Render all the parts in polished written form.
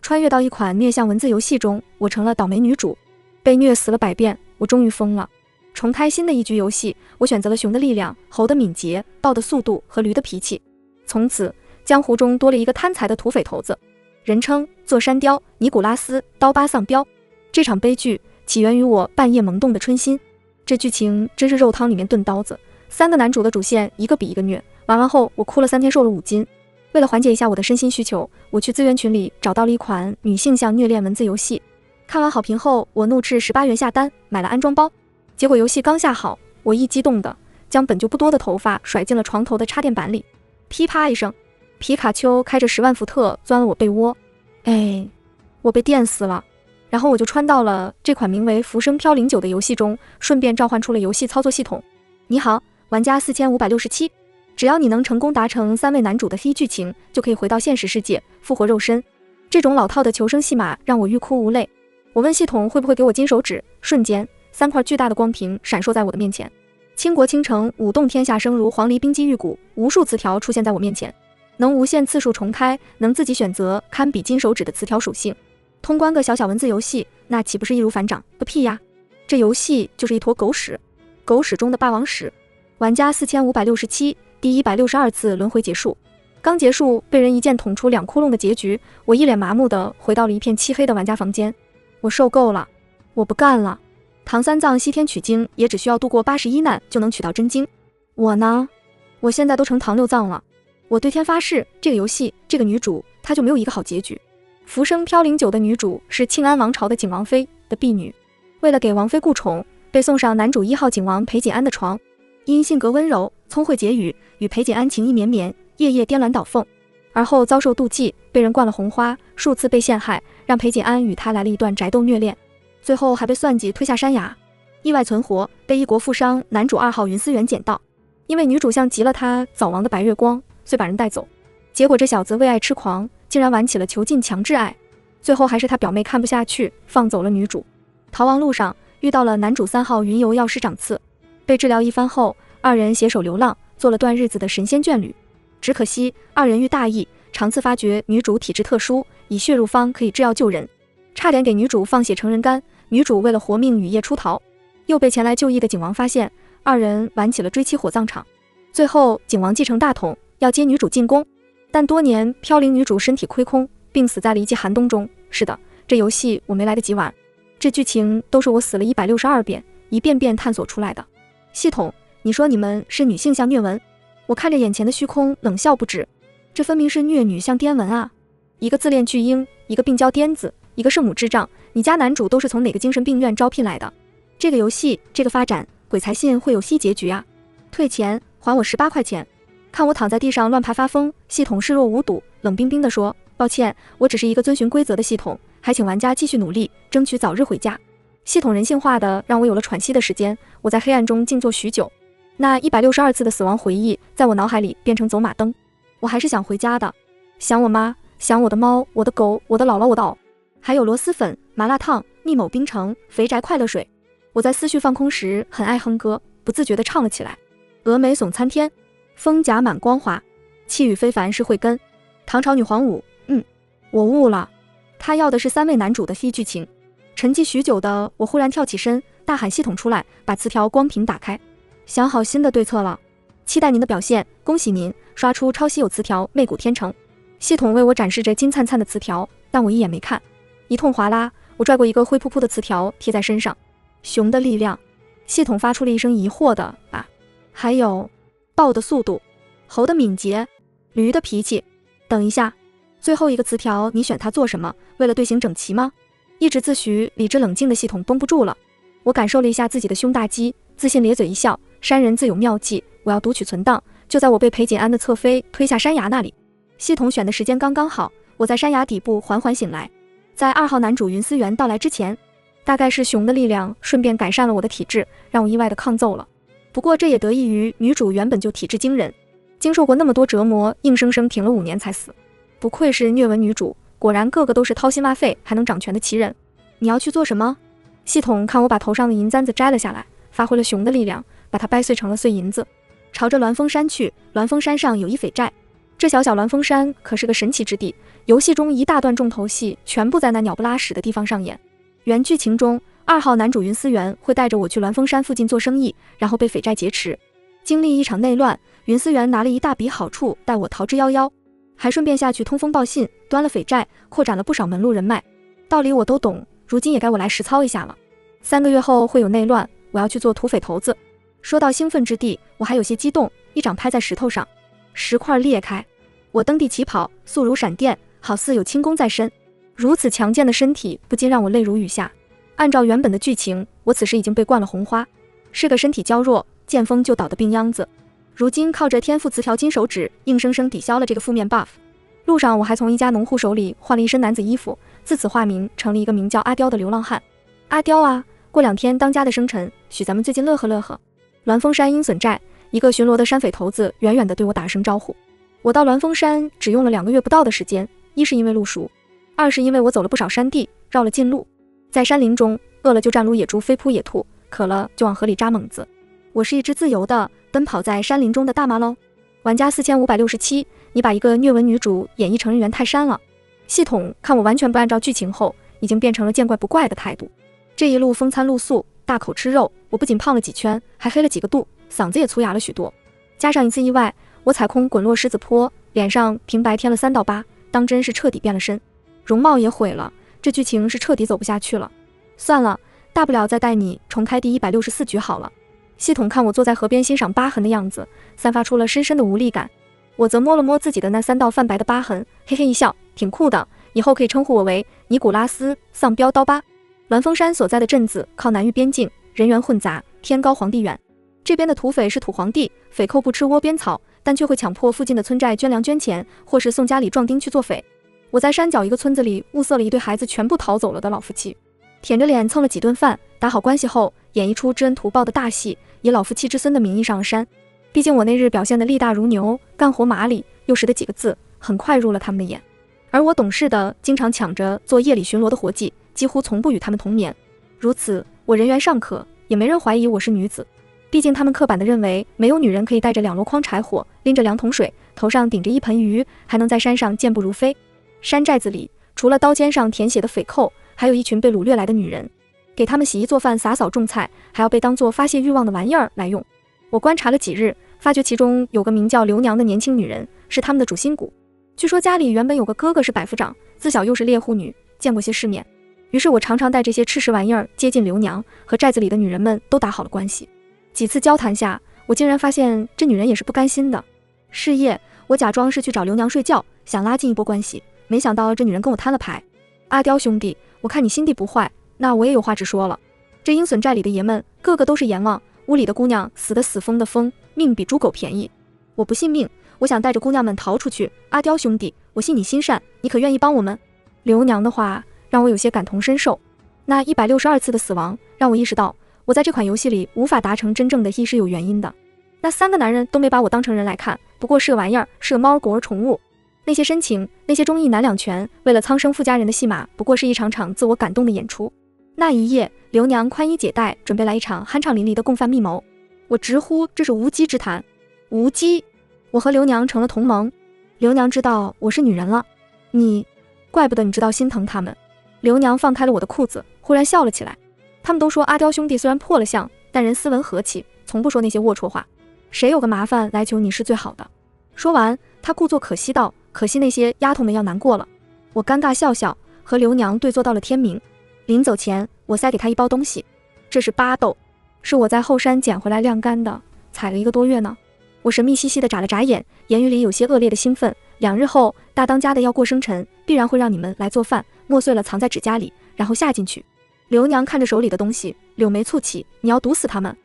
穿越到一款虐向文字游戏中，我成了倒霉女主，被虐死了100遍，我终于疯了。重开新的一局游戏，我选择了熊的力量、猴的敏捷、豹的速度和驴的脾气。从此，江湖中多了一个贪财的土匪头子，人称座山雕尼古拉斯·刀疤丧彪。这场悲剧起源于我半夜萌动的春心。这剧情真是肉汤里面炖刀子，3个男主的主线一个比一个虐，玩完后我哭了3天，瘦了5斤。为了缓解一下我的身心需求，我去资源群里找到了一款女性向虐恋文字游戏。看完好评后，我怒斥18元下单，买了安装包。结果游戏刚下好，我一激动的将本就不多的头发甩进了床头的插电板里，噼啪一声，皮卡丘开着10万伏特钻了我被窝，我被电死了。然后我就穿到了这款名为《浮生飘零9》的游戏中，顺便召唤出了游戏操作系统。你好，玩家4567，只要你能成功达成3位男主的黑剧情，就可以回到现实世界，复活肉身。这种老套的求生戏码让我欲哭无泪。我问系统会不会给我金手指，瞬间3块巨大的光屏闪烁在我的面前。倾国倾城，舞动天下，声如黄鹂冰击玉鼓，无数词条出现在我面前，能无限次数重开，能自己选择堪比金手指的词条属性。通关个小小文字游戏，那岂不是易如反掌？个屁呀！这游戏就是一坨狗屎，狗屎中的霸王屎。玩家4567，第162次轮回结束。刚结束，被人一剑捅出2窟窿的结局，我一脸麻木地回到了一片漆黑的玩家房间。我受够了，我不干了。唐三藏西天取经也只需要度过81难就能取到真经，我呢？我现在都成唐六藏了。我对天发誓，这个游戏这个女主她就没有一个好结局。浮生飘零9的女主是庆安王朝的景王妃的婢女，为了给王妃顾宠，被送上男主1号景王裴景安的床。因性格温柔、聪慧结语，与裴景安情意绵绵，夜夜颠鸾倒凤。而后遭受妒忌，被人灌了红花，数次被陷害，让裴景安与她来了一段宅斗虐恋，最后还被算计推下山崖，意外存活，被一国富商男主2号云思源捡到。因为女主像极了他早亡的白月光，遂把人带走。结果这小子为爱痴狂，竟然玩起了囚禁强制爱，最后还是他表妹看不下去，放走了女主。逃亡路上遇到了男主3号云游药师长次，被治疗一番后，2人携手流浪，做了段日子的神仙眷侣。只可惜2人遇大意，长次发觉女主体质特殊，以血入方可以制药救人，差点给女主放血成人干。女主为了活命雨夜出逃，又被前来就义的景王发现，2人玩起了追妻火葬场。最后景王继承大统，要接女主进宫，但多年飘零女主身体亏空，病死在了一记寒冬中。是的，这游戏我没来得及玩，这剧情都是我死了162遍，一遍遍探索出来的。系统，你说你们是女性向虐文？我看着眼前的虚空冷笑不止，这分明是虐女向颠文啊！一个自恋巨婴，一个病娇癫子，一个圣母智障，你家男主都是从哪个精神病院招聘来的？这个游戏这个发展，鬼才信会有西结局啊！退钱，还我18块钱！看我躺在地上乱爬发疯，系统视若无睹，冷冰冰地说：抱歉，我只是一个遵循规则的系统，还请玩家继续努力，争取早日回家。系统人性化的让我有了喘息的时间，我在黑暗中静坐许久，那162次的死亡回忆在我脑海里变成走马灯。我还是想回家的，想我妈，想我的猫，我的狗，我的姥姥，我的藕，还有螺蛳粉、麻辣烫、蜜某冰城、肥宅快乐水。我在思绪放空时很爱哼歌，不自觉地唱了起来。峨眉耸参天，风甲满光华，气宇非凡是慧根。唐朝女皇舞，我悟了，她要的是3位男主的黑剧情。沉寂许久的我忽然跳起身，大喊系统出来，把词条光屏打开，想好新的对策了，期待您的表现，恭喜您刷出超稀有词条媚骨天成。系统为我展示着金灿灿的词条，但我一眼没看，一通哗啦，我拽过一个灰扑扑的词条贴在身上。熊的力量，系统发出了一声疑惑的啊，还有豹的速度，猴的敏捷，驴的脾气。等一下，最后一个词条你选它做什么？为了队形整齐吗？一直自诩理智冷静的系统绷不住了。我感受了一下自己的胸大肌，自信咧嘴一笑，山人自有妙计，我要读取存档。就在我被裴景安的侧妃推下山崖那里，系统选的时间刚刚好，我在山崖底部缓缓醒来。在2号男主云思源到来之前，大概是熊的力量顺便改善了我的体质，让我意外的抗揍了。不过这也得益于女主原本就体质惊人，经受过那么多折磨，硬生生挺了5年才死。不愧是虐文女主，果然个个都是掏心挖肺还能掌权的奇人。你要去做什么？系统看我把头上的银簪子摘了下来，发挥了熊的力量，把它掰碎成了碎银子，朝着鸾峰山去。鸾峰山上有一匪寨，这小小鸾峰山可是个神奇之地，游戏中一大段重头戏全部在那鸟不拉屎的地方上演。原剧情中，2号男主云思源会带着我去鸾峰山附近做生意，然后被匪寨劫持。经历一场内乱，云思源拿了一大笔好处带我逃之夭夭，还顺便下去通风报信，端了匪寨，扩展了不少门路人脉。道理我都懂，如今也该我来实操一下了。3个月后会有内乱，我要去做土匪头子。说到兴奋之地，我还有些激动，一掌拍在石头上，石块裂开，我蹬地起跑，速如闪电，好似有轻功在身。如此强健的身体不禁让我泪如雨下。按照原本的剧情，我此时已经被灌了红花，是个身体娇弱见风就倒的病秧子。如今靠着天赋词条金手指硬生生抵消了这个负面 buff。 路上我还从一家农户手里换了一身男子衣服，自此化名成了一个名叫阿刁的流浪汉。阿刁啊，过2天当家的生辰，许咱们最近乐呵乐呵。鸾峰山鹰隼寨，一个巡逻的山匪头子远远地对我打声招呼。我到鸾峰山只用了2个月不到的时间，一是因为路熟，二是因为我走了不少山地，绕了近路。在山林中，饿了就战撸野猪飞扑野兔，渴了就往河里扎猛子。我是一只自由的奔跑在山林中的大马喽。玩家4567，你把一个虐文女主演绎成人猿泰山了。系统看我完全不按照剧情后，已经变成了见怪不怪的态度。这一路风餐露宿，大口吃肉，我不仅胖了几圈，还黑了几个度，嗓子也粗哑了许多。加上一次意外，我踩空滚落狮子坡，脸上平白添了3道疤，当真是彻底变了身，容貌也毁了。这剧情是彻底走不下去了。算了，大不了再带你重开第164局好了。系统看我坐在河边欣赏疤痕的样子，散发出了深深的无力感。我则摸了摸自己的那3道泛白的疤痕，嘿嘿一笑，挺酷的，以后可以称呼我为尼古拉斯·丧彪刀疤。鸾峰山所在的镇子靠南域边境，人员混杂，天高皇帝远。这边的土匪是土皇帝，匪寇不吃窝边草，但却会强迫附近的村寨捐粮捐钱，或是送家里壮丁去做匪。我在山脚一个村子里物色了一对孩子全部逃走了的老夫妻，舔着脸蹭了几顿饭，打好关系后演一出知恩图报的大戏，以老夫妻之孙的名义上了山。毕竟我那日表现的力大如牛，干活麻利又识得几个字，很快入了他们的眼。而我懂事的经常抢着做夜里巡逻的活计，几乎从不与他们同眠。如此，我人缘尚可，也没人怀疑我是女子。毕竟他们刻板地认为，没有女人可以带着2箩筐柴火，拎着2桶水，头上顶着1盆鱼，还能在山上健步如飞。山寨子里，除了刀尖上舔血的匪寇，还有一群被掳掠来的女人，给他们洗衣做饭、洒扫种菜，还要被当作发泄欲望的玩意儿来用。我观察了几日，发觉其中有个名叫刘娘的年轻女人，是他们的主心骨。据说家里原本有个哥哥是百夫长，自小又是猎户女，见过些世面。于是我常常带这些吃食玩意儿接近刘娘，和寨子里的女人们都打好了关系。几次交谈下，我竟然发现这女人也是不甘心的。是夜，我假装是去找刘娘睡觉，想拉近一波关系，没想到这女人跟我摊了牌。阿刁兄弟，我看你心地不坏，那我也有话直说了。这鹰隼寨里的爷们个个都是阎王，屋里的姑娘死的死，疯的疯，命比猪狗便宜。我不信命，我想带着姑娘们逃出去。阿刁兄弟，我信你心善，你可愿意帮我们？刘娘的话让我有些感同身受。那162次的死亡让我意识到，我在这款游戏里无法达成真正的义是有原因的。那3个男人都没把我当成人来看，不过是个玩意儿，是个猫狗儿宠物。那些深情，那些忠义难两全，为了苍生富家人的戏码，不过是一场场自我感动的演出。那一夜，刘娘宽衣解带，准备来一场酣畅淋漓的共犯密谋。我直呼这是无稽之谈。无稽！我和刘娘成了同盟。刘娘知道我是女人了。你，怪不得你知道心疼他们。刘娘放开了我的裤子，忽然笑了起来。他们都说阿刁兄弟虽然破了相，但人斯文和气，从不说那些龌龊话。谁有个麻烦来求你是最好的。说完，他故作可惜道：可惜那些丫头们要难过了。我尴尬笑笑，和刘娘对坐到了天明。临走前，我塞给她一包东西，这是巴豆，是我在后山捡回来晾干的，采了1个多月呢。我神秘兮兮地眨了眨眼，言语里有些恶劣的兴奋。2日后，大当家的要过生辰，必然会让你们来做饭，磨碎了藏在指甲里，然后下进去。刘娘看着手里的东西，柳眉蹙起，你要毒死他们？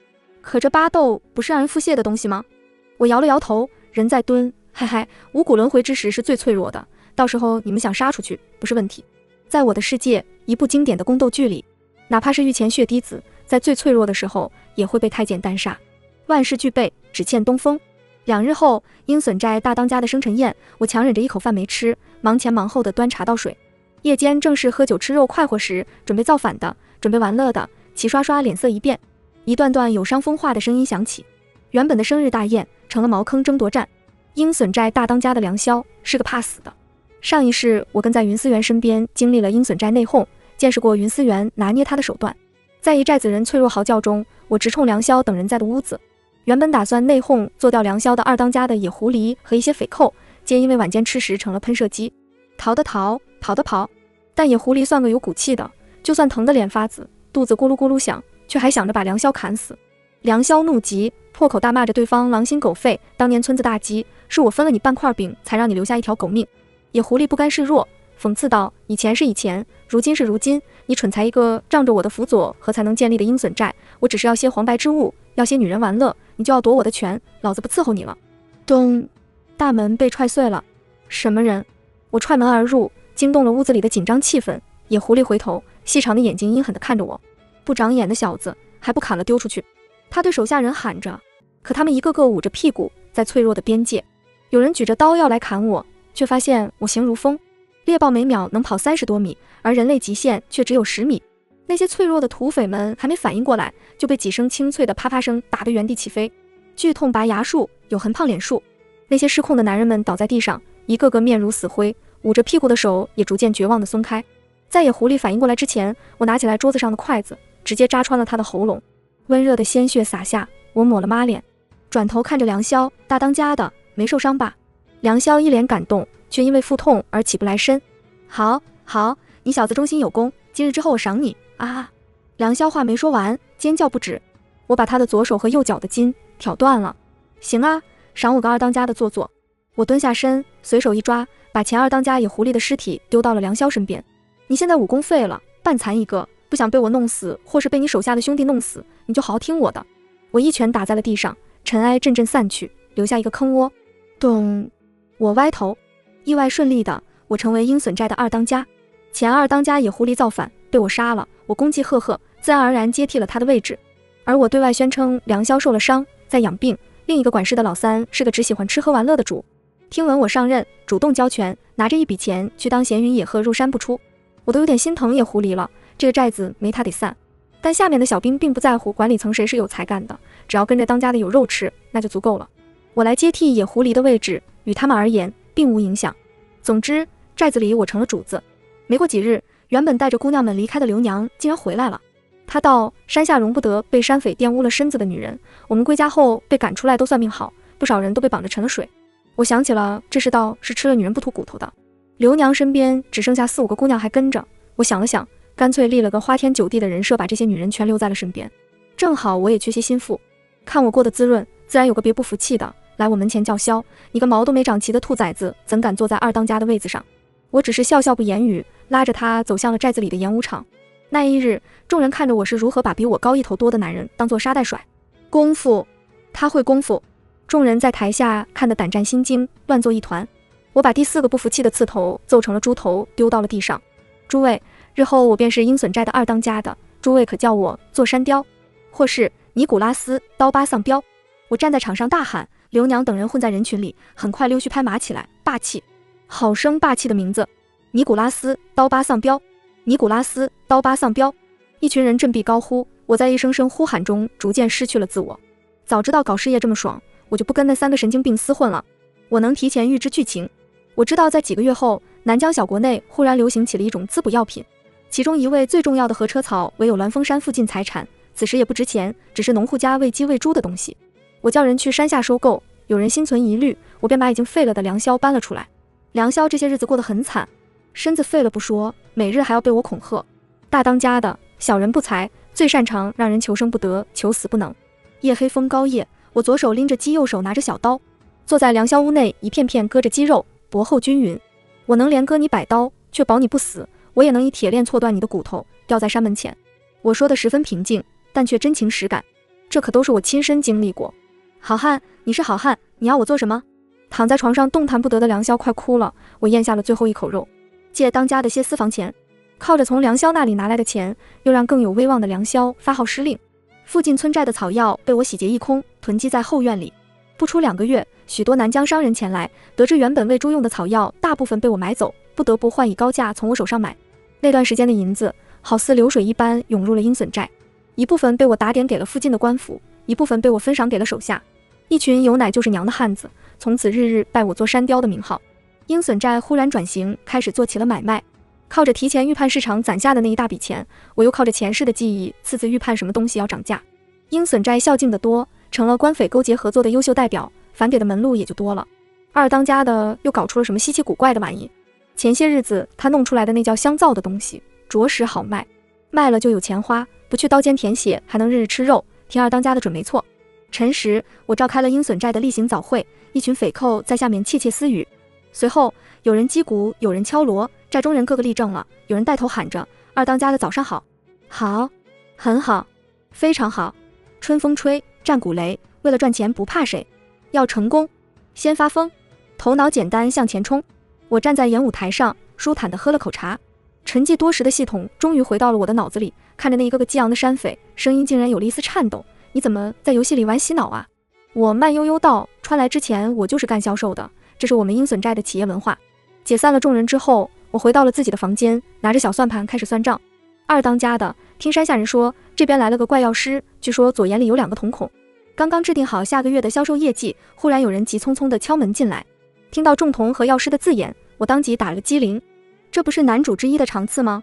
可这巴豆不是让人腹泻的东西吗？我摇了摇头，人在蹲，嘿嘿，五谷轮回之时是最脆弱的，到时候你们想杀出去不是问题。在我的世界，一部经典的宫斗剧里，哪怕是御前血滴子，在最脆弱的时候也会被太监单杀。万事俱备，只欠东风。2日后，鹰隼寨大当家的生辰宴，我强忍着一口饭没吃，忙前忙后的端茶倒水。夜间正是喝酒吃肉快活时，准备造反的，准备玩乐的，齐刷刷脸色一变，一段段有伤风化的声音响起。原本的生日大宴成了茅坑争夺战。鹰隼寨大当家的梁萧是个怕死的。上一世我跟在云思源身边，经历了鹰隼寨内讧，见识过云思源拿捏他的手段。在一寨子人脆弱嚎叫中，我直冲梁萧等人在的屋子。原本打算内讧做掉梁萧的二当家的野狐狸和一些匪寇，皆因为晚间吃食成了喷射机，逃的逃，跑的跑。但野狐狸算个有骨气的，就算疼得脸发紫，肚子咕噜咕噜响，却还想着把梁萧砍死。梁萧怒极，破口大骂着对方狼心狗肺，当年村子大饥，是我分了你半块饼，才让你留下一条狗命。野狐狸不甘示弱，讽刺道：以前是以前，如今是如今，你蠢材一个，仗着我的辅佐和才能建立的鹰隼寨，我只是要些黄白之物，要些女人玩乐，你就要夺我的权，老子不伺候你了。咚，大门被踹碎了。什么人？我踹门而入，惊动了屋子里的紧张气氛。野狐狸回头，细长的眼睛阴狠地看着我，不长眼的小子，还不砍了丢出去。他对手下人喊着，可他们一个个捂着屁股，在脆弱的边界。有人举着刀要来砍我，却发现我行如风，猎豹每秒能跑30多米，而人类极限却只有10米。那些脆弱的土匪们还没反应过来，就被几声清脆的啪啪声打得原地起飞，剧痛拔牙术，有痕胖脸术。那些失控的男人们倒在地上，一个个面如死灰，捂着屁股的手也逐渐绝望地松开。在野狐狸反应过来之前，我拿起来桌子上的筷子，直接扎穿了他的喉咙。温热的鲜血洒下，我抹了抹脸，转头看着梁萧，大当家的，没受伤吧？梁萧一脸感动，却因为腹痛而起不来身。好，好，你小子忠心有功，今日之后我赏你啊！梁萧话没说完，尖叫不止。我把他的左手和右脚的筋挑断了。行啊，赏我个二当家的做作。我蹲下身，随手一抓，把前二当家野狐狸的尸体丢到了梁萧身边。你现在武功废了，半残一个，不想被我弄死，或是被你手下的兄弟弄死，你就好好听我的。我一拳打在了地上，尘埃阵阵散去，留下一个坑窝。咚！我歪头，意外顺利的，我成为鹰隼寨的二当家。前二当家野狐狸造反，被我杀了，我功绩赫赫，自然而然接替了他的位置。而我对外宣称梁萧受了伤，在养病，另一个管事的老三是个只喜欢吃喝玩乐的主。听闻我上任，主动交权，拿着一笔钱去当闲云野鹤，入山不出。我都有点心疼野狐狸了，这个寨子没他得散。但下面的小兵并不在乎管理层谁是有才干的，只要跟着当家的有肉吃，那就足够了。我来接替野狐狸的位置，与他们而言并无影响。总之，寨子里我成了主子。没过几日，原本带着姑娘们离开的刘娘竟然回来了。她道：山下容不得被山匪玷污了身子的女人，我们归家后被赶出来都算命好，不少人都被绑着沉了水。我想起了这世道是吃了女人不吐骨头的。刘娘身边只剩下4、5个姑娘还跟着，我想了想，干脆立了个花天酒地的人设，把这些女人全留在了身边。正好我也缺些心腹，看我过得滋润，自然有个别不服气的来我门前叫嚣：你个毛都没长齐的兔崽子，怎敢坐在二当家的位子上？我只是笑笑不言语，拉着他走向了寨子里的演武场。那一日，众人看着我是如何把比我高1头多的男人当作沙袋甩。功夫，他会功夫。众人在台下看得胆战心惊，乱作一团。我把第4个不服气的刺头揍成了猪头，丢到了地上。诸位，日后我便是鹰隼寨的二当家的，诸位可叫我座山雕，或是尼古拉斯刀疤丧彪。我站在场上大喊，刘娘等人混在人群里，很快溜须拍马起来，霸气，好生霸气的名字，尼古拉斯刀疤丧彪，尼古拉斯刀疤丧彪。一群人振臂高呼，我在一声声呼喊中逐渐失去了自我。早知道搞事业这么爽，我就不跟那3个神经病厮混了。我能提前预知剧情，我知道在几个月后，南疆小国内忽然流行起了一种滋补药品，其中一味最重要的禾车草为有峦峰山附近财产，此时也不值钱，只是农户家喂鸡喂猪的东西。我叫人去山下收购，有人心存疑虑，我便把已经废了的梁萧搬了出来。梁萧这些日子过得很惨，身子废了不说，每日还要被我恐吓。大当家的小人不才，最擅长让人求生不得，求死不能。夜黑风高夜，我左手拎着鸡，右手拿着小刀，坐在梁萧屋内，一片片割着鸡肉，薄厚均匀。我能连割你100刀，却保你不死，我也能以铁链错断你的骨头，吊在山门前。我说的十分平静，但却真情实感，这可都是我亲身经历过。好汉，你是好汉，你要我做什么？躺在床上动弹不得的梁萧快哭了，我咽下了最后一口肉，借当家的些私房钱，靠着从梁萧那里拿来的钱，又让更有威望的梁萧发号施令。附近村寨的草药被我洗劫一空，囤积在后院里。不出2个月，许多南疆商人前来，得知原本喂猪用的草药大部分被我买走，不得不换以高价从我手上买。那段时间的银子好似流水一般涌入了鹰隼寨，一部分被我打点给了附近的官府，一部分被我分赏给了手下。一群有奶就是娘的汉子，从此日日拜我做山雕的名号。鹰隼寨忽然转型，开始做起了买卖。靠着提前预判市场攒下的那一大笔钱，我又靠着前世的记忆次预判什么东西要涨价。鹰隼寨孝敬的多，成了官匪勾结合作的优秀代表，返给的门路也就多了。二当家的又搞出了什么稀奇古怪的玩意？前些日子他弄出来的那叫香皂的东西，着实好卖，卖了就有钱花，不去刀尖舔血，还能日日吃肉，听二当家的准没错。辰时，我召开了鹰隼寨的例行早会，一群匪寇在下面窃窃私语。随后有人击鼓，有人敲锣，寨中人个个立正了，有人带头喊着：二当家的早上好。好，很好，非常好。春风吹，战鼓擂，为了赚钱不怕谁，要成功先发疯，头脑简单向前冲。我站在演舞台上，舒坦地喝了口茶，沉寂多时的系统终于回到了我的脑子里，看着那一个个激昂的山匪，声音竟然有了一丝颤抖。你怎么在游戏里玩洗脑啊？我慢悠悠道，穿来之前我就是干销售的，这是我们鹰隼寨的企业文化。解散了众人之后，我回到了自己的房间，拿着小算盘开始算账。二当家的，听山下人说，这边来了个怪药师，据说左眼里有2个瞳孔。刚刚制定好下个月的销售业绩，忽然有人急匆匆地敲门进来。听到仲童和药师的字眼，我当即打了个激灵。这不是男主之一的长次吗？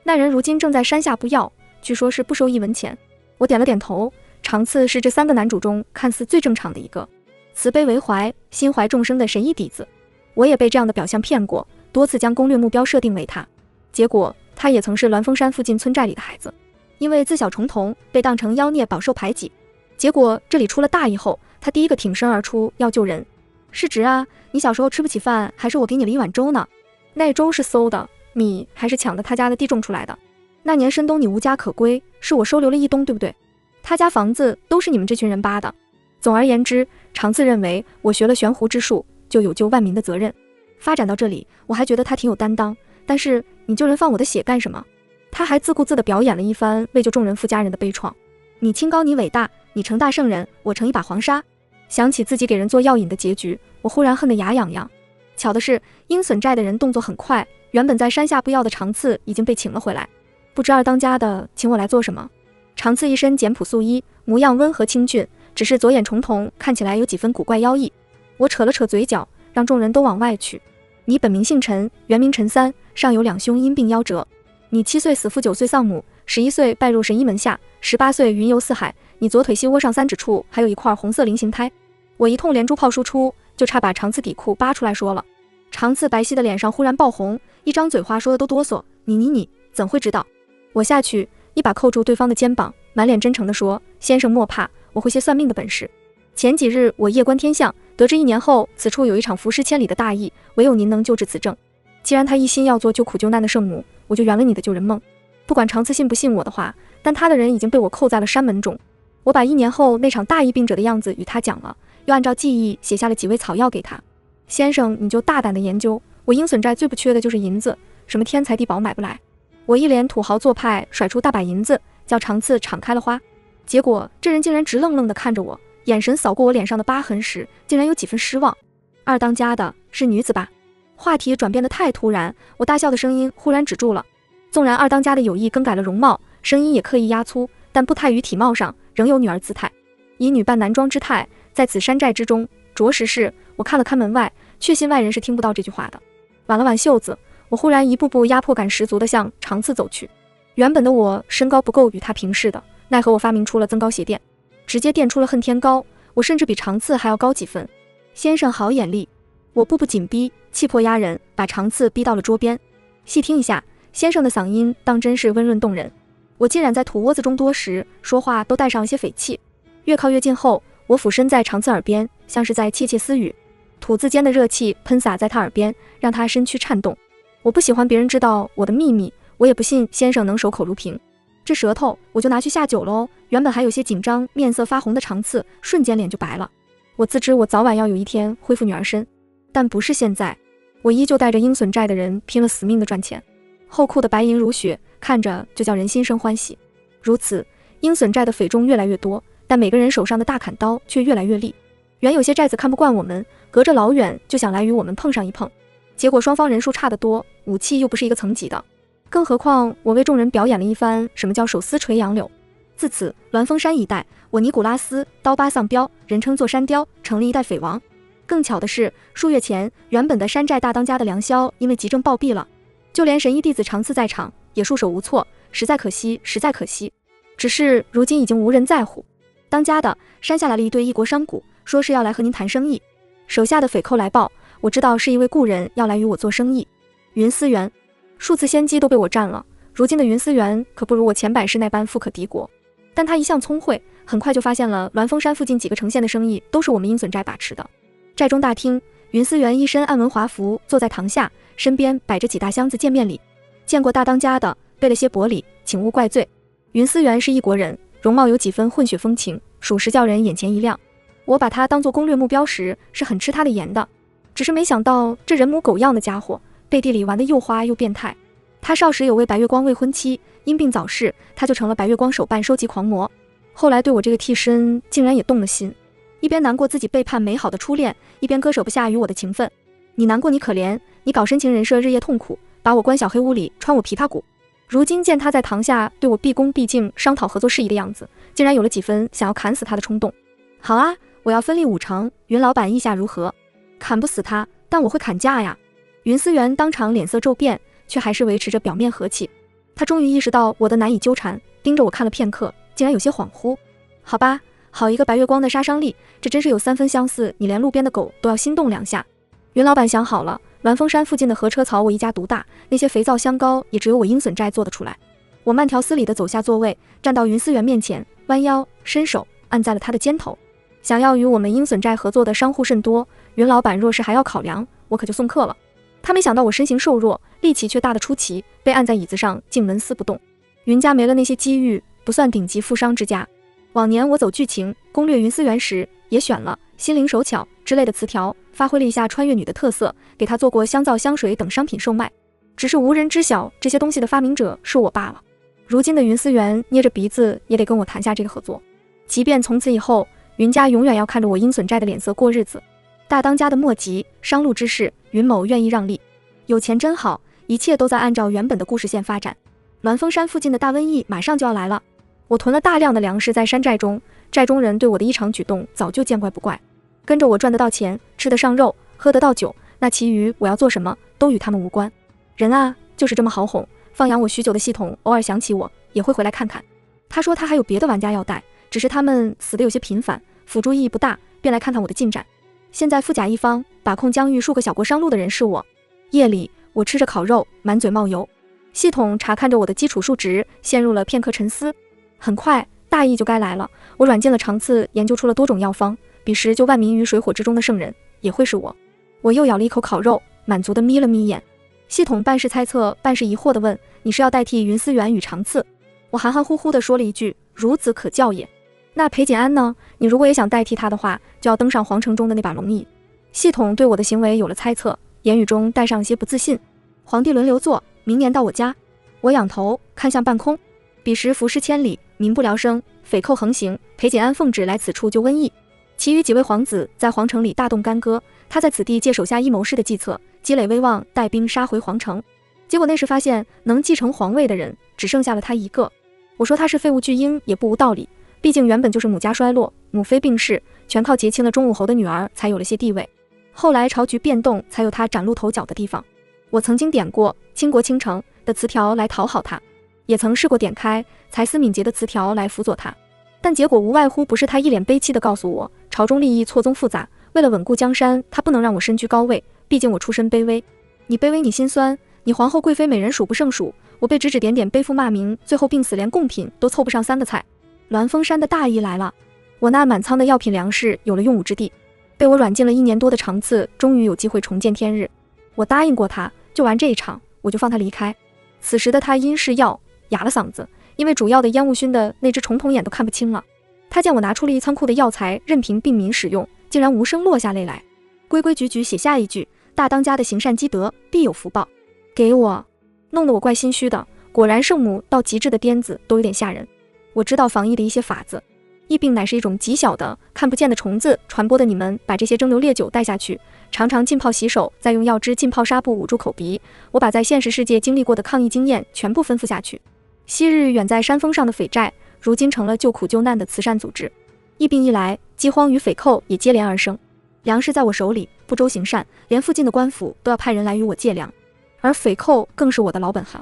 那人如今正在山下布药，据说是不收1文钱。我点了点头，长次是这3个男主中看似最正常的一个，慈悲为怀，心怀众生的神医底子。我也被这样的表象骗过，多次将攻略目标设定为他，结果他也曾是鸾峰山附近村寨里的孩子，因为自小重瞳被当成妖孽饱受排挤，结果这里出了大意后，他第一个挺身而出要救人。是侄啊，你小时候吃不起饭，还是我给你了一碗粥呢？那粥是馊的，米还是抢的他家的地种出来的。那年深冬你无家可归，是我收留了一冬，对不对？他家房子都是你们这群人扒的。总而言之，长次认为我学了悬壶之术，就有救万民的责任。发展到这里，我还觉得他挺有担当，但是你救人放我的血干什么？他还自顾自地表演了一番为救众人负家人的悲怆。你清高，你伟大，你成大圣人，我成一把黄沙。想起自己给人做药引的结局，我忽然恨得牙痒痒。巧的是，鹰隼寨的人动作很快，原本在山下布药的长次已经被请了回来。不知二当家的请我来做什么？长次一身简朴素衣，模样温和清俊，只是左眼重瞳看起来有几分古怪妖异。我扯了扯嘴角，让众人都往外去。你本名姓陈，原名陈三，上有2兄因病夭折。你7岁死父，9岁丧母，11岁拜入神医门下，18岁云游四海。你左腿膝窝上3指处还有一块红色菱形胎。我一通连珠炮输出，就差把长次底裤扒出来说了。长次白皙的脸上忽然爆红，一张嘴话说的都哆嗦。你怎会知道？我下去一把扣住对方的肩膀，满脸真诚地说：先生莫怕，我会些算命的本事。前几日我夜观天象，得知1年后此处有一场浮尸千里的大疫，唯有您能救治此症。既然他一心要做救苦救难的圣母，我就圆了你的救人梦。不管长次信不信我的话，但他的人已经被我扣在了山门中。我把1年后那场大疫病者的样子与他讲了，又按照记忆写下了几味草药给他。先生你就大胆的研究，我鹰隼寨最不缺的就是银子，什么天才地宝买不来。我一脸土豪做派，甩出大把银子，叫长次敞开了花。结果这人竟然直愣愣地看着我，眼神扫过我脸上的疤痕时，竟然有几分失望。二当家的是女子吧？话题转变得太突然，我大笑的声音忽然止住了。纵然二当家的有意更改了容貌，声音也刻意压粗，但不太于体貌上，仍有女儿姿态，以女扮男装之态，在此山寨之中，着实是。我看了看门外，确信外人是听不到这句话的。挽了挽袖子，我忽然一步步压迫感十足地向长次走去。原本的我身高不够与他平视的，奈何我发明出了增高鞋垫，直接垫出了恨天高。我甚至比长次还要高几分。先生好眼力！我步步紧逼，气魄压人，把长次逼到了桌边。细听一下，先生的嗓音当真是温润动人。我浸染在土窝子中多时，说话都带上一些匪气。越靠越近后，我俯身在长次耳边，像是在窃窃私语。吐字间的热气喷洒在他耳边，让他身躯颤动。我不喜欢别人知道我的秘密，我也不信先生能守口如瓶。这舌头我就拿去下酒喽。原本还有些紧张，面色发红的长次瞬间脸就白了。我自知我早晚要有一天恢复女儿身，但不是现在。我依旧带着鹰隼寨的人拼了死命的赚钱，后库的白银如雪，看着就叫人心生欢喜。如此，鹰隼寨的匪众越来越多，但每个人手上的大砍刀却越来越利。原有些寨子看不惯我们，隔着老远就想来与我们碰上一碰，结果双方人数差得多，武器又不是一个层级的。更何况我为众人表演了一番什么叫手撕垂杨柳。自此鸾峰山一带，我尼古拉斯刀疤丧彪，人称作山雕，成了一代匪王。更巧的是，数月前，原本的山寨大当家的梁萧因为急症暴毙了，就连神医弟子长次在场，也束手无措，实在可惜，实在可惜。只是如今已经无人在乎。当家的山下来了一对异国商贾，说是要来和您谈生意。手下的匪寇来报，我知道是一位故人要来与我做生意。云思源，数次先机都被我占了，如今的云思源可不如我前百世那般富可敌国。但他一向聪慧，很快就发现了鸾峰山附近几个城县的生意都是我们鹰隼寨把持的。寨中大厅，云思源一身暗纹华服，坐在堂下，身边摆着几大箱子见面礼。见过大当家的，备了些薄礼，请勿怪罪。云思源是异国人，容貌有几分混血风情，属实叫人眼前一亮。我把他当作攻略目标时，是很吃他的颜的。只是没想到这人模狗样的家伙，背地里玩得又花又变态。他少时有位白月光未婚妻，因病早逝，他就成了白月光手办收集狂魔。后来对我这个替身竟然也动了心，一边难过自己背叛美好的初恋，一边割舍不下与我的情分。你难过你可怜，你搞深情人设日夜痛苦，把我关小黑屋里穿我琵琶骨。如今见他在堂下对我毕恭毕敬商讨合作事宜的样子，竟然有了几分想要砍死他的冲动。好啊，我要分利5成，云老板意下如何？砍不死他，但我会砍价呀。云思源当场脸色骤变，却还是维持着表面和气。他终于意识到我的难以纠缠，盯着我看了片刻，竟然有些恍惚。好吧，好一个白月光的杀伤力，这真是有3分相似，你连路边的狗都要心动2下。云老板想好了，鸾峰山附近的河车槽我一家独大，那些肥皂香膏也只有我鹰隼寨做得出来。我慢条斯理地走下座位，站到云思源面前，弯腰伸手按在了他的肩头。想要与我们鹰隼寨合作的商户甚多，云老板若是还要考量，我可就送客了。他没想到我身形瘦弱，力气却大得出奇，被按在椅子上竟纹丝不动。云家没了那些机遇，不算顶级富商之家。往年我走剧情攻略云思源时，也选了心灵手巧之类的词条，发挥了一下穿越女的特色，给她做过香皂、香水等商品售卖。只是无人知晓这些东西的发明者是我罢了。如今的云思源捏着鼻子也得跟我谈下这个合作，即便从此以后云家永远要看着我鹰隼寨的脸色过日子。大当家的莫急，商路之事，云某愿意让利。有钱真好，一切都在按照原本的故事线发展。鸾峰山附近的大瘟疫马上就要来了，我囤了大量的粮食在山寨中，寨中人对我的异常举动早就见怪不怪。跟着我赚得到钱，吃得上肉，喝得到酒，那其余我要做什么都与他们无关。人啊，就是这么好哄，放养我许久的系统偶尔想起我也会回来看看。他说他还有别的玩家要带，只是他们死得有些频繁，辅助意义不大，便来看看我的进展。现在富甲一方，把控疆域数个小国商路的人是我。夜里我吃着烤肉，满嘴冒油。系统查看着我的基础数值，陷入了片刻沉思。很快大意就该来了，我软禁了长次，研究出了多种药方，彼时就万民于水火之中的圣人也会是我。我又咬了一口烤肉，满足地眯了眯眼。系统半是猜测半是疑惑地问，你是要代替云思源与长次？我含含糊糊地说了一句，孺子可教也。那裴简安呢？你如果也想代替他的话，就要登上皇城中的那把龙椅。系统对我的行为有了猜测，言语中带上些不自信。皇帝轮流坐，明年到我家。我仰头看向半空，彼时浮尸千里，民不聊生，匪寇横行，裴简安奉旨来此处救瘟疫。其余几位皇子在皇城里大动干戈，他在此地借手下阴谋士的计策，积累威望，带兵杀回皇城。结果那时发现能继承皇位的人只剩下了他一个。我说他是废物巨婴也不无道理，毕竟原本就是母家衰落，母妃病逝，全靠结亲了钟武侯的女儿才有了些地位。后来朝局变动，才有他崭露头角的地方。我曾经点过倾国倾城的词条来讨好他，也曾试过点开才思敏捷的词条来辅佐他，但结果无外乎不是他一脸悲戚地告诉我，朝中利益错综复杂，为了稳固江山，他不能让我身居高位，毕竟我出身卑微。你卑微你心酸，你皇后贵妃美人数不胜数，我被指指点点背负骂名，最后病死连贡品都凑不上3个菜。鸾峰山的大意来了，我那满仓的药品粮食有了用武之地。被我软禁了1年多的长次终于有机会重见天日。我答应过他，就玩这一场，我就放他离开。此时的他因是药哑了嗓子，因为主要的烟雾熏的那只重瞳眼都看不清了。他见我拿出了一仓库的药材任凭病民使用，竟然无声落下泪来，规规矩矩写下一句，大当家的行善积德必有福报，给我。弄得我怪心虚的，果然圣母到极致的癫子都有点吓人。我知道防疫的一些法子，疫病乃是一种极小的看不见的虫子传播的，你们把这些蒸馏烈酒带下去，常常浸泡洗手，再用药汁浸泡纱布捂住口鼻。我把在现实世界经历过的抗疫经验全部吩咐下去。昔日远在山峰上的匪寨，如今成了救苦救难的慈善组织。疫病一来，饥荒与匪寇也接连而生。粮食在我手里，不周行善，连附近的官府都要派人来与我借粮，而匪寇更是我的老本行。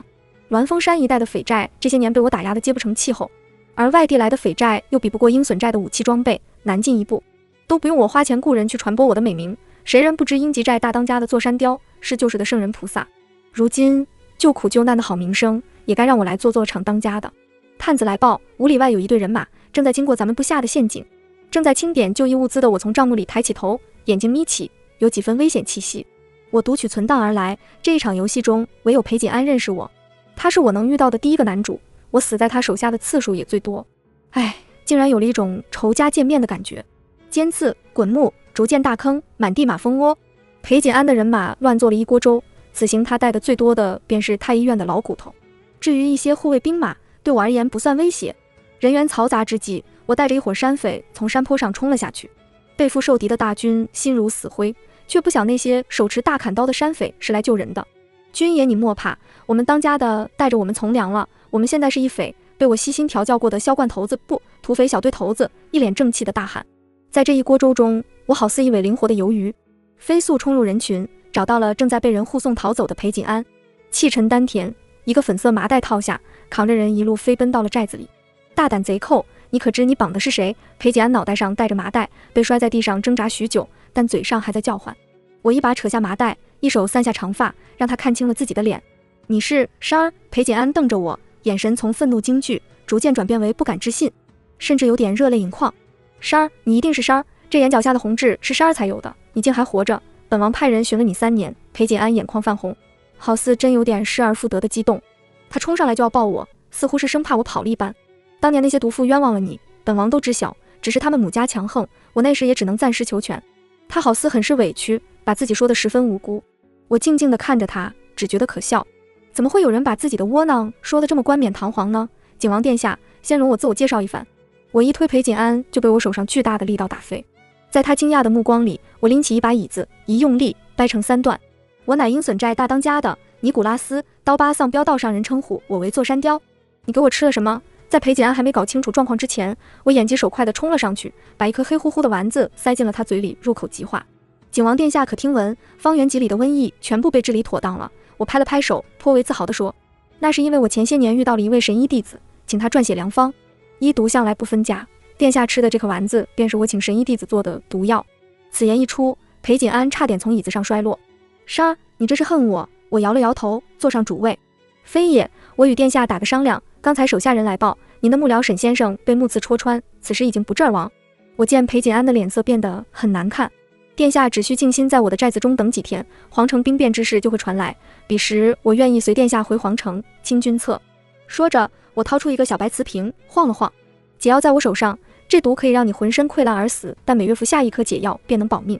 栾峰山一带的匪寨这些年被我打压得接不成气候，而外地来的匪寨又比不过鹰隼寨的武器装备，难进一步，都不用我花钱雇人去传播我的美名。谁人不知鹰吉寨大当家的座山雕是救世的圣人菩萨，如今救苦救难的好名声也该让我来做场当家的。探子来报，5里外有一队人马正在经过咱们部下的陷阱，正在清点就医物资的我从帐幕里抬起头，眼睛眯起，有几分危险气息。我读取存档而来，这一场游戏中唯有裴锦安认识我，他是我能遇到的第一个男主，我死在他手下的次数也最多。哎，竟然有了一种仇家见面的感觉。尖刺、滚木、逐渐大坑，满地马蜂窝。裴锦安的人马乱做了一锅粥，此行他带的最多的便是太医院的老骨头。至于一些护卫兵马，对我而言不算威胁。人员嘈杂之际，我带着一伙山匪从山坡上冲了下去。背负受敌的大军心如死灰，却不想那些手持大砍刀的山匪是来救人的。军爷你莫怕，我们当家的带着我们从良了，我们现在是一匪。被我悉心调教过的萧冠头子不土匪小队头子一脸正气的大喊。在这一锅粥中，我好似一尾灵活的鱿鱼，飞速冲入人群，找到了正在被人护送逃走的裴锦安。气沉丹田，一个粉色麻袋套下，扛着人一路飞奔到了寨子里。大胆贼寇，你可知你绑的是谁？裴锦安脑袋上戴着麻袋，被摔在地上挣扎许久，但嘴上还在叫唤。我一把扯下麻袋，一手散下长发，让他看清了自己的脸。你是山儿？裴锦安瞪着我，眼神从愤怒惊惧逐渐转变为不敢置信，甚至有点热泪盈眶。山儿，你一定是山儿，这眼角下的红痣是山儿才有的，你竟还活着，本王派人寻了你3年。裴锦安眼眶泛红，好似真有点失而复得的激动。他冲上来就要抱我，似乎是生怕我跑了一般。当年那些毒妇冤枉了你，本王都知晓，只是他们母家强横，我那时也只能暂时求全。他好似很是委屈，把自己说得十分无辜。我静静地看着他，只觉得可笑。怎么会有人把自己的窝囊说得这么冠冕堂皇呢？景王殿下，先容我自我介绍一番。我一推裴锦安，就被我手上巨大的力道打飞。在他惊讶的目光里，我拎起一把椅子，一用力掰成3段。我乃鹰隼寨大当家的尼古拉斯，刀疤丧标道上人称呼我为座山雕。你给我吃了什么？在裴锦安还没搞清楚状况之前，我眼疾手快地冲了上去，把一颗黑乎乎的丸子塞进了他嘴里，入口即化。景王殿下可听闻，方圆几里的瘟疫全部被治理妥当了。我拍了拍手，颇为自豪地说，那是因为我前些年遇到了一位神医弟子，请他撰写良方。医毒向来不分家，殿下吃的这颗丸子便是我请神医弟子做的毒药。此言一出，裴锦安差点从椅子上摔落。山儿，你这是恨我？我摇了摇头，坐上主位。非也，我与殿下打个商量，刚才手下人来报，您的幕僚沈先生被木刺戳穿，此时已经不治而亡。我见裴锦安的脸色变得很难看。殿下只需静心在我的寨子中等几天，皇城兵变之事就会传来，彼时我愿意随殿下回皇城清君侧。说着，我掏出一个小白瓷瓶，晃了晃，解药在我手上，这毒可以让你浑身溃烂而死，但每月服下一颗解药便能保命。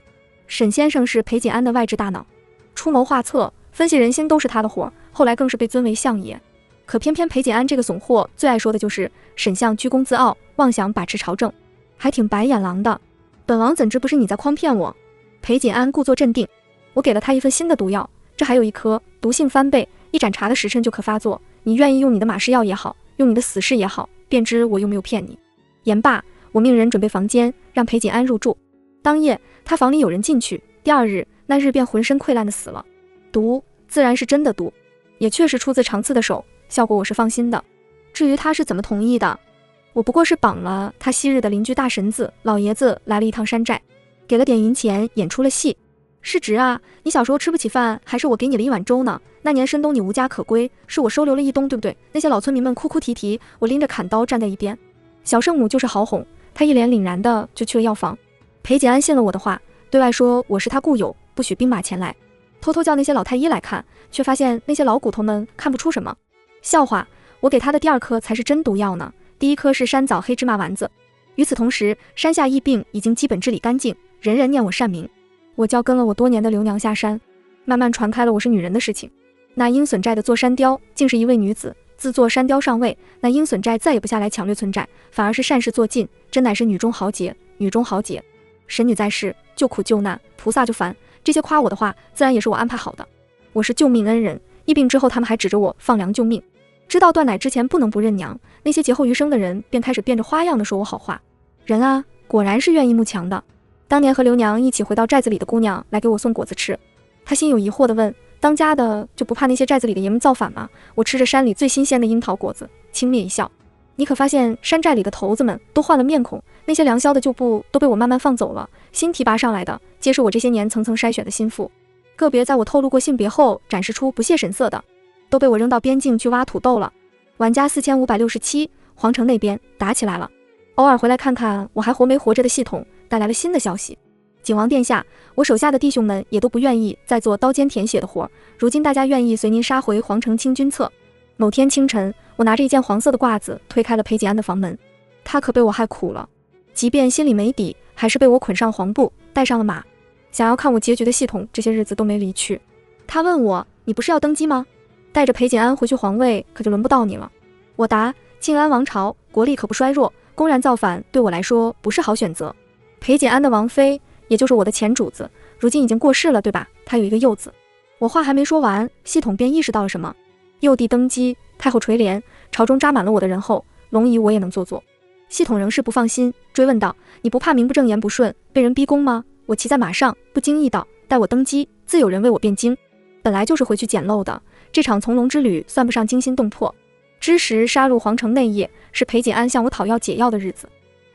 沈先生是裴锦安的外置大脑，出谋划策，分析人心都是他的活，后来更是被尊为相爷。可偏偏裴锦安这个怂货最爱说的就是沈相居功自傲，妄想把持朝政，还挺白眼狼的。本王怎知不是你在诓骗我？裴锦安故作镇定，我给了他一份新的毒药，这还有一颗，毒性翻倍，一盏茶的时辰就可发作。你愿意用你的马氏药也好，用你的死士也好，便知我又没有骗你。言罢，我命人准备房间，让裴锦安入住。当夜，他房里有人进去，第2日，那日便浑身溃烂的死了。毒自然是真的毒，也确实出自长刺的手，效果我是放心的。至于他是怎么同意的，我不过是绑了他昔日的邻居大神子老爷子来了一趟山寨，给了点银钱，演出了戏。是侄啊，你小时候吃不起饭，还是我给你了一碗粥呢？那年深冬你无家可归，是我收留了一冬，对不对？那些老村民们哭哭啼啼，我拎着砍刀站在一边。小圣母就是好哄，她一脸凛然的就去了药房。裴锦安信了我的话，对外说我是他故友，不许兵马前来，偷偷叫那些老太医来看，却发现那些老骨头们看不出什么。笑话，我给他的第2颗才是真毒药呢，第1颗是山枣黑芝麻丸子。与此同时，山下疫病已经基本治理干净，人人念我善名。我叫跟了我多年的刘娘下山，慢慢传开了我是女人的事情。那鹰隼寨的座山雕竟是一位女子，自作山雕上位，那鹰隼寨再也不下来抢掠村寨，反而是善事做尽，真乃是女中豪杰，女中豪杰。神女在世，救苦救难，菩萨就烦，这些夸我的话自然也是我安排好的。我是救命恩人，疫病之后他们还指着我放粮救命。知道断奶之前不能不认娘，那些劫后余生的人便开始变着花样的说我好话。人啊，果然是愿意慕强的。当年和刘娘一起回到寨子里的姑娘来给我送果子吃，她心有疑惑地问：当家的就不怕那些寨子里的爷们造反吗？我吃着山里最新鲜的樱桃果子，轻蔑一笑。你可发现山寨里的头子们都换了面孔，那些良宵的旧部都被我慢慢放走了，新提拔上来的皆是我这些年层层筛选的心腹，个别在我透露过性别后展示出不屑神色的，都被我扔到边境去挖土豆了。玩家4567，皇城那边打起来了，偶尔回来看看我还活没活着的系统带来了新的消息。景王殿下，我手下的弟兄们也都不愿意再做刀尖舔血的活，如今大家愿意随您杀回皇城清君侧。某天清晨，我拿着一件黄色的褂子推开了裴景安的房门，他可被我害苦了，即便心里没底，还是被我捆上黄布，带上了马。想要看我结局的系统这些日子都没离去。他问我：你不是要登基吗？带着裴景安回去皇位可就轮不到你了。我答：晋安王朝国力可不衰弱，公然造反对我来说不是好选择。裴景安的王妃，也就是我的前主子，如今已经过世了，对吧？他有一个幼子。我话还没说完，系统便意识到了什么。幼帝登基，太后垂帘，朝中扎满了我的人后，龙仪我也能做。系统仍是不放心，追问道：你不怕名不正言不顺，被人逼宫吗？我骑在马上，不经意道：待我登基，自有人为我辩经。本来就是回去捡漏的，这场从龙之旅算不上惊心动魄。之时杀入皇城内夜，是裴景安向我讨要解药的日子。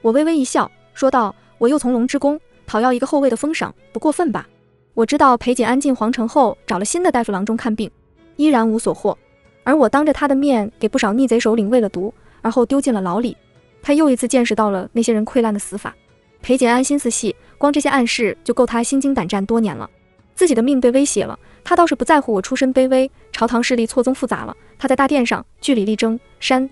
我微微一笑，说道：我又从龙之宫讨要一个后位的封赏，不过分吧？我知道裴景安进皇城后找了新的大夫郎中看病，依然无所获。而我当着他的面给不少逆贼首领喂了毒，而后丢进了牢里。他又一次见识到了那些人溃烂的死法。裴景安心思细，光这些暗示就够他心惊胆战多年了。自己的命被威胁了，他倒是不在乎我出身卑微，朝堂势力错综复杂了。他在大殿上据理力争，山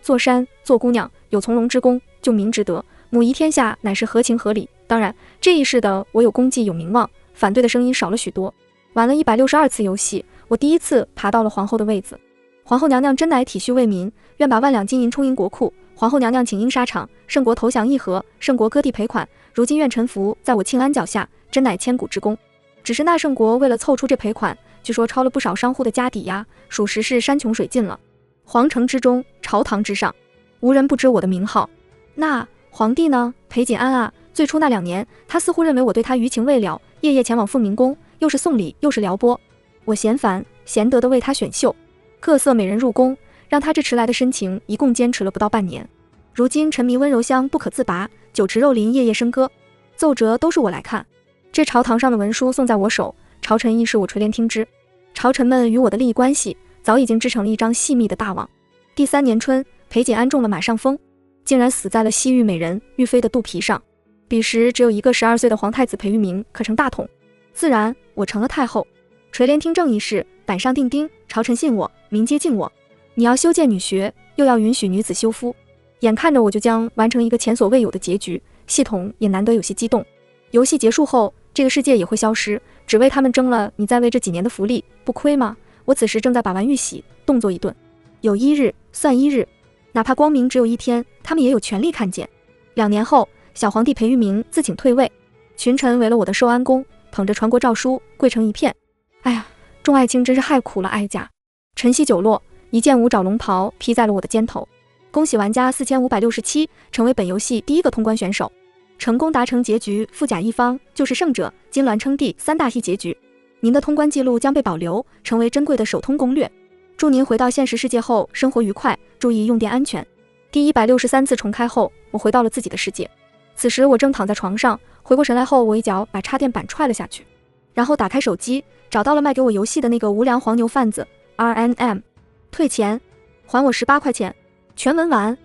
做姑娘，有从龙之功，就民值得，母仪天下，乃是合情合理。当然这一世的我有功绩有名望，反对的声音少了许多。玩了162次游戏，我第一次爬到了皇后的位子。皇后娘娘真乃体恤为民，愿把万两金银充盈国库。皇后娘娘请缨沙场，圣国投降议和，圣国割地赔款，如今愿臣服在我庆安脚下，真乃千古之功。只是那圣国为了凑出这赔款，据说抄了不少商户的家底呀，属实是山穷水尽了。皇城之中，朝堂之上，无人不知我的名号。那皇帝呢？裴景安啊，最初那2年，他似乎认为我对他余情未了，夜夜前往凤鸣宫，又是送礼又是撩拨。我嫌烦嫌得的为他选秀，各色美人入宫，让他这迟来的深情一共坚持了不到半年。如今沉迷温柔乡不可自拔，酒池肉林夜夜笙歌，奏折都是我来看。这朝堂上的文书送在我手，朝臣亦是我垂帘听之。朝臣们与我的利益关系早已经织成了一张细密的大网。第3年春，裴景安中了马上风，竟然死在了西域美人玉妃的肚皮上。彼时只有一个12岁的皇太子裴玉明可成大统，自然我成了太后。垂帘听政一事，板上钉钉，朝臣信我，民皆敬我。你要修建女学，又要允许女子修夫，眼看着我就将完成一个前所未有的结局，系统也难得有些激动。游戏结束后，这个世界也会消失，只为他们争了你在位这几年的福利，不亏吗？我此时正在把玩玉玺，动作一顿，有1日算1日，哪怕光明只有1天，他们也有权利看见。2年后，小皇帝裴玉明自请退位，群臣围了我的寿安宫，捧着传国诏书，跪成一片。哎呀，众爱卿真是害苦了哀家。晨曦酒落，一件五爪龙袍披在了我的肩头。恭喜玩家4567成为本游戏第1个通关选手，成功达成结局，富甲一方，就是胜者，金銮称帝，3大系结局。您的通关记录将被保留，成为珍贵的首通攻略。祝您回到现实世界后生活愉快，注意用电安全。第163次重开后，我回到了自己的世界。此时我正躺在床上，回过神来后，我一脚把插电板踹了下去，然后打开手机，找到了卖给我游戏的那个无良黄牛贩子 RNM， 退钱，还我18块钱。全文完。